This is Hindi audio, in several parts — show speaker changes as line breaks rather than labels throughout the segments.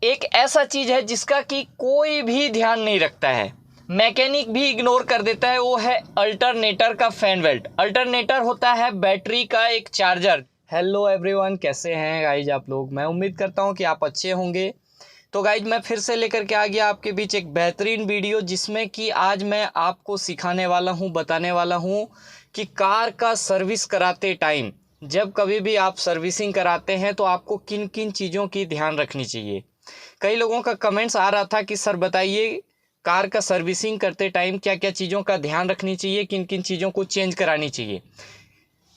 एक ऐसा चीज़ है जिसका कि कोई भी ध्यान नहीं रखता है, मैकेनिक भी इग्नोर कर देता है, वो है अल्टरनेटर का फैन बेल्ट। अल्टरनेटर होता है बैटरी का एक चार्जर। हेलो एवरीवन, कैसे हैं गाइज आप लोग? मैं उम्मीद करता हूं कि आप अच्छे होंगे। तो गाइज मैं फिर से लेकर के आ गया आपके बीच एक बेहतरीन वीडियो, जिसमें कि आज मैं आपको सिखाने वाला हूं, बताने वाला हूं कि कार का सर्विस कराते टाइम जब कभी भी आप सर्विसिंग कराते हैं तो आपको किन किन चीज़ों की ध्यान रखनी चाहिए। कई लोगों का कमेंट्स आ रहा था कि सर बताइए कार का सर्विसिंग करते टाइम क्या क्या चीज़ों का ध्यान रखनी चाहिए, किन किन चीज़ों को चेंज करानी चाहिए।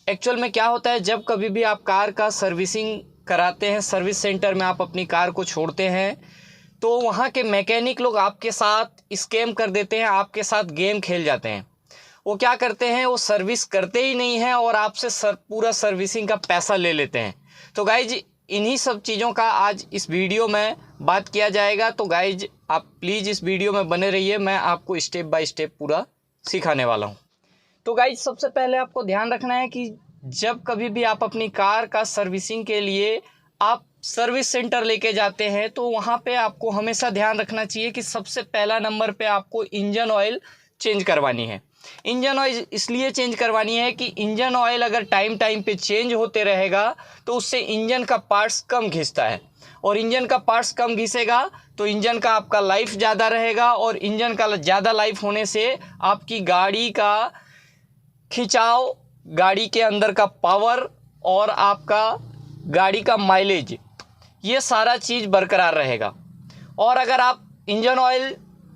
एक्चुअल में क्या होता है, जब कभी भी आप कार का सर्विसिंग कराते हैं, सर्विस सेंटर में आप अपनी कार को छोड़ते हैं, तो वहाँ के मैकेनिक लोग आपके साथ स्कैम कर देते हैं, आपके साथ गेम खेल जाते हैं। वो क्या करते हैं, वो सर्विस करते ही नहीं हैं और आपसे पूरा सर्विसिंग का पैसा ले लेते हैं। तो गाइज इन्हीं सब चीज़ों का आज इस वीडियो में बात किया जाएगा। तो गाइज आप प्लीज़ इस वीडियो में बने रहिए, मैं आपको स्टेप बाय स्टेप पूरा सिखाने वाला हूँ। तो गाइज सबसे पहले आपको ध्यान रखना है कि जब कभी भी आप अपनी कार का सर्विसिंग के लिए आप सर्विस सेंटर लेके जाते हैं तो वहाँ पे आपको हमेशा ध्यान रखना चाहिए कि सबसे पहला नंबर पे आपको इंजन ऑयल चेंज करवानी है। इंजन ऑयल इसलिए चेंज करवानी है कि इंजन ऑयल अगर टाइम टाइम पे चेंज होते रहेगा तो उससे इंजन का पार्ट्स कम घिसता है, और इंजन का पार्ट्स कम घिसेगा तो इंजन का आपका लाइफ ज़्यादा रहेगा, और इंजन का ज़्यादा लाइफ होने से आपकी गाड़ी का खिंचाव, गाड़ी के अंदर का पावर और आपका गाड़ी का माइलेज, ये सारा चीज़ बरकरार रहेगा। और अगर आप इंजन ऑयल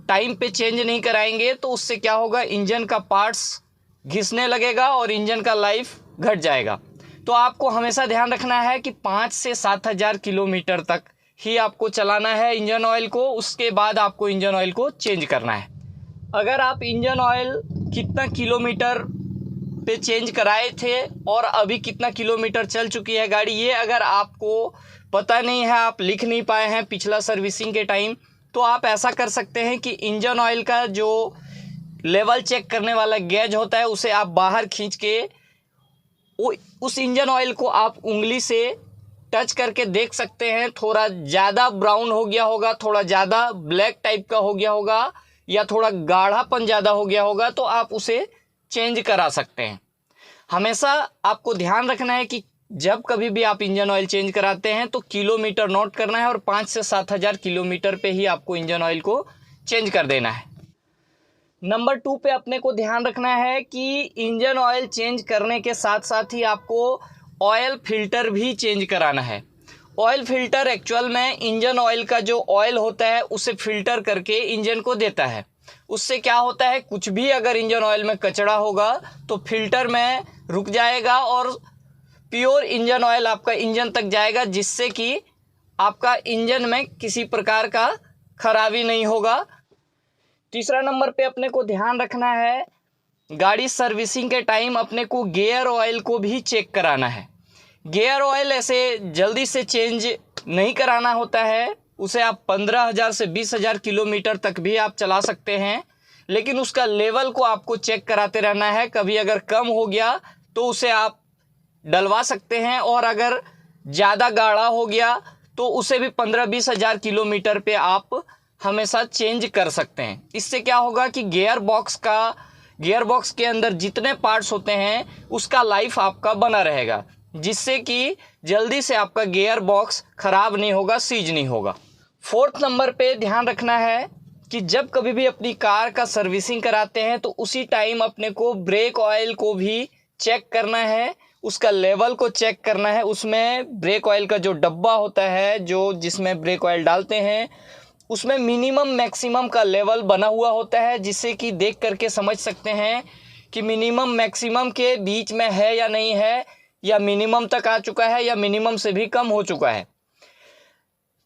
टाइम पे चेंज नहीं कराएंगे तो उससे क्या होगा, इंजन का पार्ट्स घिसने लगेगा और इंजन का लाइफ घट जाएगा। तो आपको हमेशा ध्यान रखना है कि 5 से 7 हज़ार किलोमीटर तक ही आपको चलाना है इंजन ऑयल को, उसके बाद आपको इंजन ऑयल को चेंज करना है। अगर आप इंजन ऑयल कितना किलोमीटर पे चेंज कराए थे और अभी कितना किलोमीटर चल चुकी है गाड़ी, ये अगर आपको पता नहीं है, आप लिख नहीं पाए हैं पिछला सर्विसिंग के टाइम, तो आप ऐसा कर सकते हैं कि इंजन ऑयल का जो लेवल चेक करने वाला गेज होता है उसे आप बाहर खींच के उस इंजन ऑयल को आप उंगली से टच करके देख सकते हैं। थोड़ा ज़्यादा ब्राउन हो गया होगा, थोड़ा ज़्यादा ब्लैक टाइप का हो गया होगा, या थोड़ा गाढ़ापन ज़्यादा हो गया होगा, तो आप उसे चेंज करा सकते हैं। हमेशा आपको ध्यान रखना है कि जब कभी भी आप इंजन ऑयल चेंज कराते हैं तो किलोमीटर नोट करना है, और 5 से 7 हज़ार किलोमीटर पे ही आपको इंजन ऑयल को चेंज कर देना है। नंबर 2 पे अपने को ध्यान रखना है कि इंजन ऑयल चेंज करने के साथ साथ ही आपको ऑयल फिल्टर भी चेंज कराना है। ऑयल फिल्टर एक्चुअल में इंजन ऑयल का जो ऑयल होता है उसे फिल्टर करके इंजन को देता है। उससे क्या होता है, कुछ भी अगर इंजन ऑयल में कचरा होगा तो फिल्टर में रुक जाएगा और प्योर इंजन ऑयल आपका इंजन तक जाएगा, जिससे कि आपका इंजन में किसी प्रकार का खराबी नहीं होगा। तीसरा नंबर पे अपने को ध्यान रखना है, गाड़ी सर्विसिंग के टाइम अपने को गियर ऑयल को भी चेक कराना है। गियर ऑयल ऐसे जल्दी से चेंज नहीं कराना होता है, उसे आप 15,000 से 20,000 किलोमीटर तक भी आप चला सकते हैं, लेकिन उसका लेवल को आपको चेक कराते रहना है। कभी अगर कम हो गया तो उसे आप डलवा सकते हैं, और अगर ज़्यादा गाढ़ा हो गया तो उसे भी 15-20 हज़ार किलोमीटर पे आप हमेशा चेंज कर सकते हैं। इससे क्या होगा कि गियर बॉक्स के अंदर जितने पार्ट्स होते हैं उसका लाइफ आपका बना रहेगा, जिससे कि जल्दी से आपका गियर बॉक्स ख़राब नहीं होगा, सीज नहीं होगा। 4th नंबर पे ध्यान रखना है कि जब कभी भी अपनी कार का सर्विसिंग कराते हैं तो उसी टाइम अपने को ब्रेक ऑयल को भी चेक करना है, उसका लेवल को चेक करना है। उसमें ब्रेक ऑयल का जो डब्बा होता है, जो जिसमें ब्रेक ऑयल डालते हैं, उसमें मिनिमम मैक्सिमम का लेवल बना हुआ होता है, जिससे कि देख करके समझ सकते हैं कि मिनिमम मैक्सिमम के बीच में है या नहीं है, या मिनिमम तक आ चुका है या मिनिमम से भी कम हो चुका है।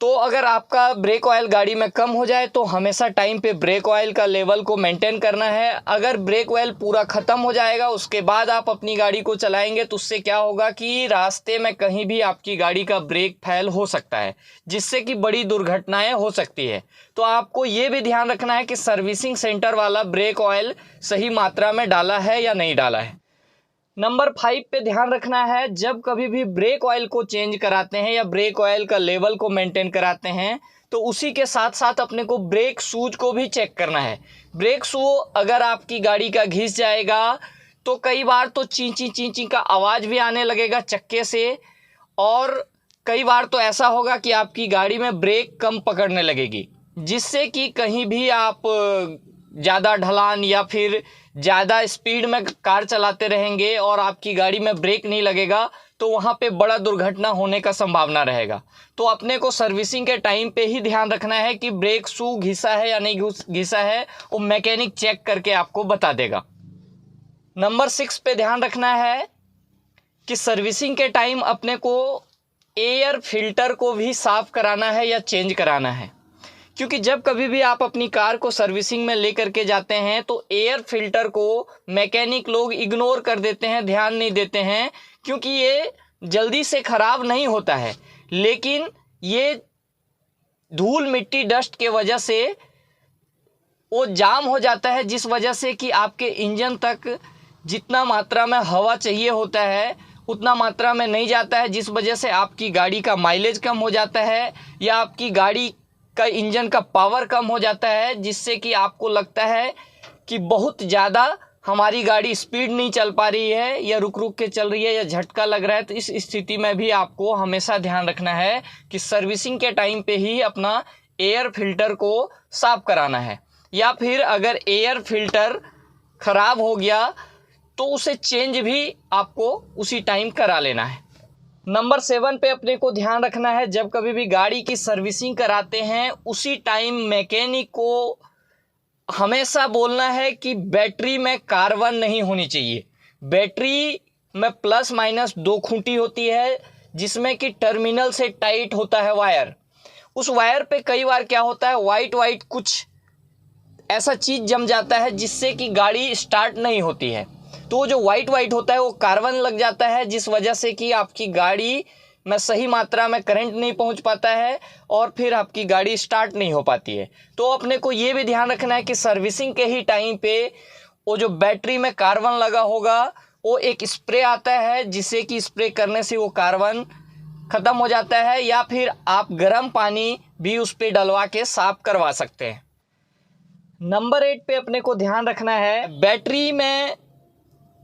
तो अगर आपका ब्रेक ऑयल गाड़ी में कम हो जाए तो हमेशा टाइम पे ब्रेक ऑयल का लेवल को मेंटेन करना है। अगर ब्रेक ऑयल पूरा ख़त्म हो जाएगा उसके बाद आप अपनी गाड़ी को चलाएंगे तो उससे क्या होगा कि रास्ते में कहीं भी आपकी गाड़ी का ब्रेक फेल हो सकता है, जिससे कि बड़ी दुर्घटनाएं हो सकती है। तो आपको ये भी ध्यान रखना है कि सर्विसिंग सेंटर वाला ब्रेक ऑयल सही मात्रा में डाला है या नहीं डाला है। नंबर 5 पे ध्यान रखना है, जब कभी भी ब्रेक ऑयल को चेंज कराते हैं या ब्रेक ऑयल का लेवल को मेंटेन कराते हैं तो उसी के साथ साथ अपने को ब्रेक शूज को भी चेक करना है। ब्रेक शू अगर आपकी गाड़ी का घिस जाएगा तो कई बार तो ची का आवाज़ भी आने लगेगा चक्के से, और कई बार तो ऐसा होगा कि आपकी गाड़ी में ब्रेक कम पकड़ने लगेगी, जिससे कि कहीं भी आप ज़्यादा ढलान या फिर ज़्यादा स्पीड में कार चलाते रहेंगे और आपकी गाड़ी में ब्रेक नहीं लगेगा तो वहाँ पे बड़ा दुर्घटना होने का संभावना रहेगा। तो अपने को सर्विसिंग के टाइम पे ही ध्यान रखना है कि ब्रेक शू घिसा है या नहीं घिसा है, वो मैकेनिक चेक करके आपको बता देगा। नंबर 6 पे ध्यान रखना है कि सर्विसिंग के टाइम अपने को एयर फिल्टर को भी साफ़ कराना है या चेंज कराना है, क्योंकि जब कभी भी आप अपनी कार को सर्विसिंग में लेकर के जाते हैं तो एयर फिल्टर को मैकेनिक लोग इग्नोर कर देते हैं, ध्यान नहीं देते हैं, क्योंकि ये जल्दी से ख़राब नहीं होता है, लेकिन ये धूल मिट्टी डस्ट के वजह से वो जाम हो जाता है, जिस वजह से कि आपके इंजन तक जितना मात्रा में हवा चाहिए होता है उतना मात्रा में नहीं जाता है, जिस वजह से आपकी गाड़ी का माइलेज कम हो जाता है या आपकी गाड़ी का इंजन का पावर कम हो जाता है, जिससे कि आपको लगता है कि बहुत ज़्यादा हमारी गाड़ी स्पीड नहीं चल पा रही है या रुक रुक के चल रही है या झटका लग रहा है। तो इस स्थिति में भी आपको हमेशा ध्यान रखना है कि सर्विसिंग के टाइम पे ही अपना एयर फिल्टर को साफ़ कराना है, या फिर अगर एयर फिल्टर ख़राब हो गया तो उसे चेंज भी आपको उसी टाइम करा लेना है। नंबर 7 पे अपने को ध्यान रखना है, जब कभी भी गाड़ी की सर्विसिंग कराते हैं उसी टाइम मैकेनिक को हमेशा बोलना है कि बैटरी में कार्बन नहीं होनी चाहिए। बैटरी में प्लस माइनस 2 खूंटी होती है, जिसमें कि टर्मिनल से टाइट होता है वायर। उस वायर पे कई बार क्या होता है, वाइट कुछ ऐसा चीज़ जम जाता है जिससे कि गाड़ी स्टार्ट नहीं होती है। तो जो वाइट होता है वो कार्बन लग जाता है, जिस वजह से कि आपकी गाड़ी में सही मात्रा में करंट नहीं पहुंच पाता है और फिर आपकी गाड़ी स्टार्ट नहीं हो पाती है। तो अपने को ये भी ध्यान रखना है कि सर्विसिंग के ही टाइम पे वो जो बैटरी में कार्बन लगा होगा वो एक स्प्रे आता है, जिससे कि स्प्रे करने से वो कार्बन ख़त्म हो जाता है, या फिर आप गर्म पानी भी उस पर डलवा के साफ करवा सकते हैं। नंबर 8 पे अपने को ध्यान रखना है, बैटरी में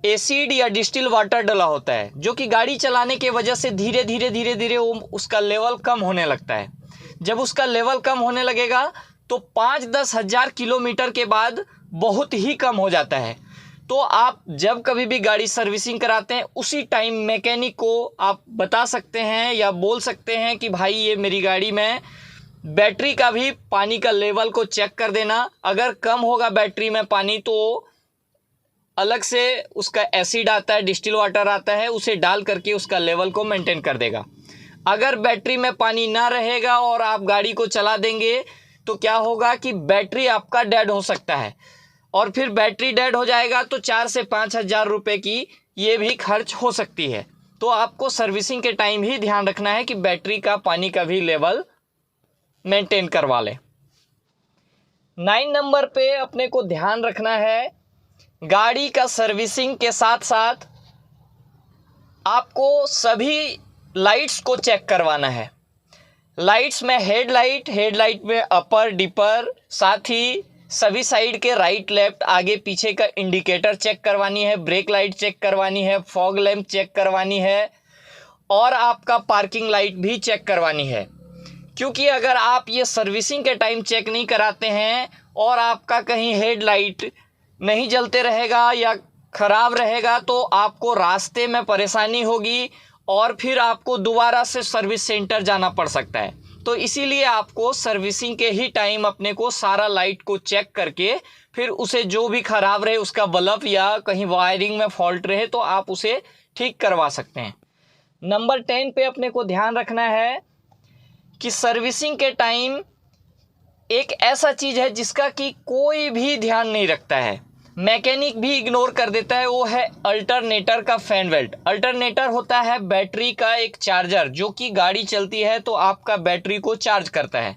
एसिड या डिस्टिल वाटर डला होता है, जो कि गाड़ी चलाने के वजह से धीरे धीरे वो उसका लेवल कम होने लगता है। जब उसका लेवल कम होने लगेगा तो 5-10 हज़ार किलोमीटर के बाद बहुत ही कम हो जाता है। तो आप जब कभी भी गाड़ी सर्विसिंग कराते हैं उसी टाइम मैकेनिक को आप बता सकते हैं या बोल सकते हैं कि भाई ये मेरी गाड़ी में बैटरी का भी पानी का लेवल को चेक कर देना। अगर कम होगा बैटरी में पानी तो अलग से उसका एसिड आता है, डिस्टिल वाटर आता है, उसे डाल करके उसका लेवल को मेंटेन कर देगा। अगर बैटरी में पानी ना रहेगा और आप गाड़ी को चला देंगे तो क्या होगा कि बैटरी आपका डेड हो सकता है, और फिर बैटरी डेड हो जाएगा तो 4 से 5 हज़ार रुपये की ये भी खर्च हो सकती है। तो आपको सर्विसिंग के टाइम ही ध्यान रखना है कि बैटरी का पानी का भी लेवल मेंटेन करवा लें। 9 नंबर पे अपने को ध्यान रखना है, गाड़ी का सर्विसिंग के साथ साथ आपको सभी लाइट्स को चेक करवाना है। लाइट्स में हेडलाइट में अपर डिपर, साथ ही सभी साइड के राइट लेफ्ट आगे पीछे का इंडिकेटर चेक करवानी है, ब्रेक लाइट चेक करवानी है, फॉग लैंप चेक करवानी है, और आपका पार्किंग लाइट भी चेक करवानी है। क्योंकि अगर आप ये सर्विसिंग के टाइम चेक नहीं कराते हैं और आपका कहीं हेडलाइट नहीं जलते रहेगा या ख़राब रहेगा तो आपको रास्ते में परेशानी होगी और फिर आपको दोबारा से सर्विस सेंटर जाना पड़ सकता है। तो इसीलिए आपको सर्विसिंग के ही टाइम अपने को सारा लाइट को चेक करके फिर उसे जो भी ख़राब रहे, उसका बल्ब या कहीं वायरिंग में फॉल्ट रहे तो आप उसे ठीक करवा सकते हैं। नंबर 10 पे अपने को ध्यान रखना है कि सर्विसिंग के टाइम एक ऐसा चीज़ है जिसका कि कोई भी ध्यान नहीं रखता है, मैकेनिक भी इग्नोर कर देता है, वो है अल्टरनेटर का फैन बेल्ट। अल्टरनेटर होता है बैटरी का एक चार्जर, जो कि गाड़ी चलती है तो आपका बैटरी को चार्ज करता है।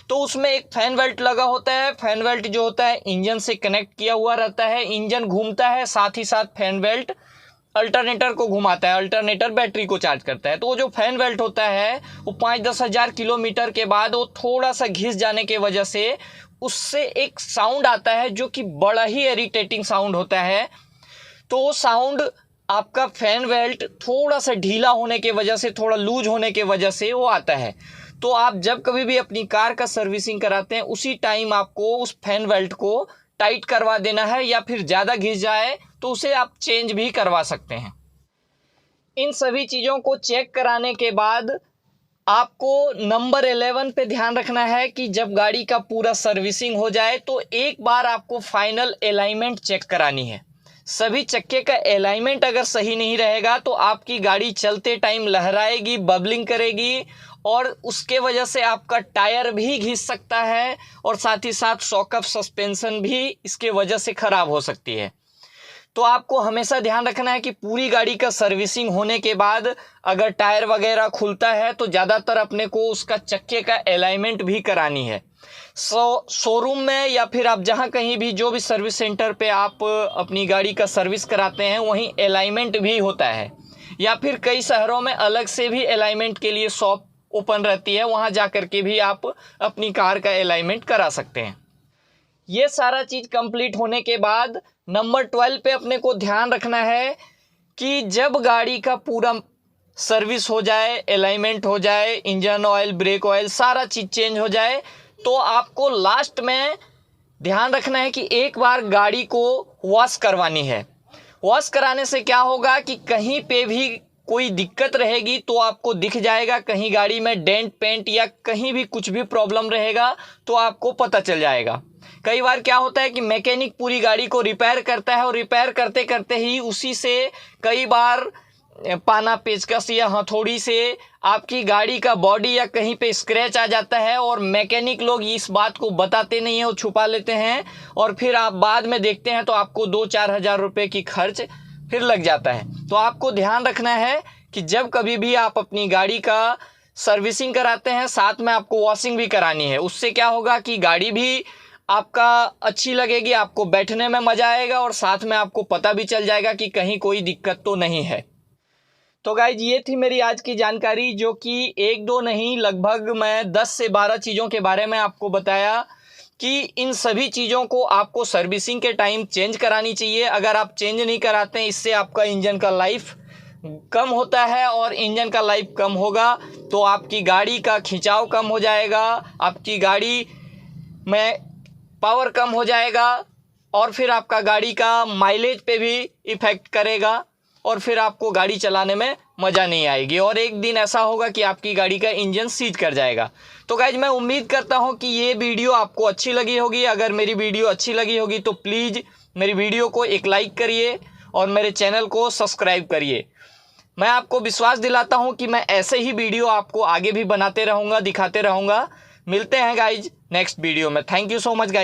तो उसमें एक फैन बेल्ट लगा होता है। फैन बेल्ट जो होता है इंजन से कनेक्ट किया हुआ रहता है, इंजन घूमता है, साथ ही साथ फैन बेल्ट अल्टरनेटर को घुमाता है, अल्टरनेटर बैटरी को चार्ज करता है। तो वो जो फैन बेल्ट होता है वो 5-10 हज़ार किलोमीटर के बाद वो थोड़ा सा घिस जाने की वजह से उससे एक साउंड आता है जो कि बड़ा ही इरिटेटिंग साउंड होता है। तो वो साउंड आपका फैन बेल्ट थोड़ा सा ढीला होने की वजह से, थोड़ा लूज होने की वजह से वो आता है। तो आप जब कभी भी अपनी कार का सर्विसिंग कराते हैं उसी टाइम आपको उस फैन बेल्ट को टाइट करवा देना है, या फिर ज़्यादा घिस जाए तो उसे आप चेंज भी करवा सकते हैं। इन सभी चीज़ों को चेक कराने के बाद आपको नंबर 11 पे ध्यान रखना है कि जब गाड़ी का पूरा सर्विसिंग हो जाए तो एक बार आपको फाइनल अलाइनमेंट चेक करानी है। सभी चक्के का अलाइनमेंट अगर सही नहीं रहेगा तो आपकी गाड़ी चलते टाइम लहराएगी, बबलिंग करेगी, और उसके वजह से आपका टायर भी घिस सकता है और साथ ही साथ शॉक अप सस्पेंशन भी इसके वजह से ख़राब हो सकती है। तो आपको हमेशा ध्यान रखना है कि पूरी गाड़ी का सर्विसिंग होने के बाद अगर टायर वगैरह खुलता है तो ज़्यादातर अपने को उसका चक्के का अलाइनमेंट भी करानी है। शोरूम में या फिर आप जहाँ कहीं भी जो भी सर्विस सेंटर पे आप अपनी गाड़ी का सर्विस कराते हैं वहीं अलाइनमेंट भी होता है, या फिर कई शहरों में अलग से भी अलाइनमेंट के लिए शॉप ओपन रहती है, वहाँ जा कर के भी आप अपनी कार का अलाइनमेंट करा सकते हैं। ये सारा चीज़ कंप्लीट होने के बाद नंबर 12 पे अपने को ध्यान रखना है कि जब गाड़ी का पूरा सर्विस हो जाए, अलाइनमेंट हो जाए, इंजन ऑयल, ब्रेक ऑयल सारा चीज़ चेंज हो जाए, तो आपको लास्ट में ध्यान रखना है कि एक बार गाड़ी को वॉश करवानी है। वॉश कराने से क्या होगा कि कहीं पे भी कोई दिक्कत रहेगी तो आपको दिख जाएगा, कहीं गाड़ी में डेंट पेंट या कहीं भी कुछ भी प्रॉब्लम रहेगा तो आपको पता चल जाएगा। कई बार क्या होता है कि मैकेनिक पूरी गाड़ी को रिपेयर करता है और रिपेयर करते करते ही उसी से कई बार पाना, पेचकस या हथौड़ी से आपकी गाड़ी का बॉडी या कहीं पे स्क्रैच आ जाता है, और मैकेनिक लोग इस बात को बताते नहीं हैं, वो छुपा लेते हैं, और फिर आप बाद में देखते हैं तो आपको 2-4 हज़ार रुपये की खर्च फिर लग जाता है। तो आपको ध्यान रखना है कि जब कभी भी आप अपनी गाड़ी का सर्विसिंग कराते हैं साथ में आपको वॉशिंग भी करानी है। उससे क्या होगा कि गाड़ी भी आपका अच्छी लगेगी, आपको बैठने में मज़ा आएगा और साथ में आपको पता भी चल जाएगा कि कहीं कोई दिक्कत तो नहीं है। तो गाइज ये थी मेरी आज की जानकारी, जो कि 1-2 नहीं लगभग मैं 10 से 12 चीज़ों के बारे में आपको बताया कि इन सभी चीज़ों को आपको सर्विसिंग के टाइम चेंज करानी चाहिए। अगर आप चेंज नहीं कराते हैं इससे आपका इंजन का लाइफ कम होता है, और इंजन का लाइफ कम होगा तो आपकी गाड़ी का खिंचाव कम हो जाएगा, आपकी गाड़ी में पावर कम हो जाएगा, और फिर आपका गाड़ी का माइलेज पे भी इफ़ेक्ट करेगा, और फिर आपको गाड़ी चलाने में मज़ा नहीं आएगी, और एक दिन ऐसा होगा कि आपकी गाड़ी का इंजन सीज कर जाएगा। तो गाइज मैं उम्मीद करता हूँ कि ये वीडियो आपको अच्छी लगी होगी। अगर मेरी वीडियो अच्छी लगी होगी तो प्लीज़ मेरी वीडियो को एक लाइक करिए और मेरे चैनल को सब्सक्राइब करिए। मैं आपको विश्वास दिलाता हूँ कि मैं ऐसे ही वीडियो आपको आगे भी बनाते रहूँगा, दिखाते रहूँगा। मिलते हैं गाइज नेक्स्ट वीडियो में। Thank you so much guys.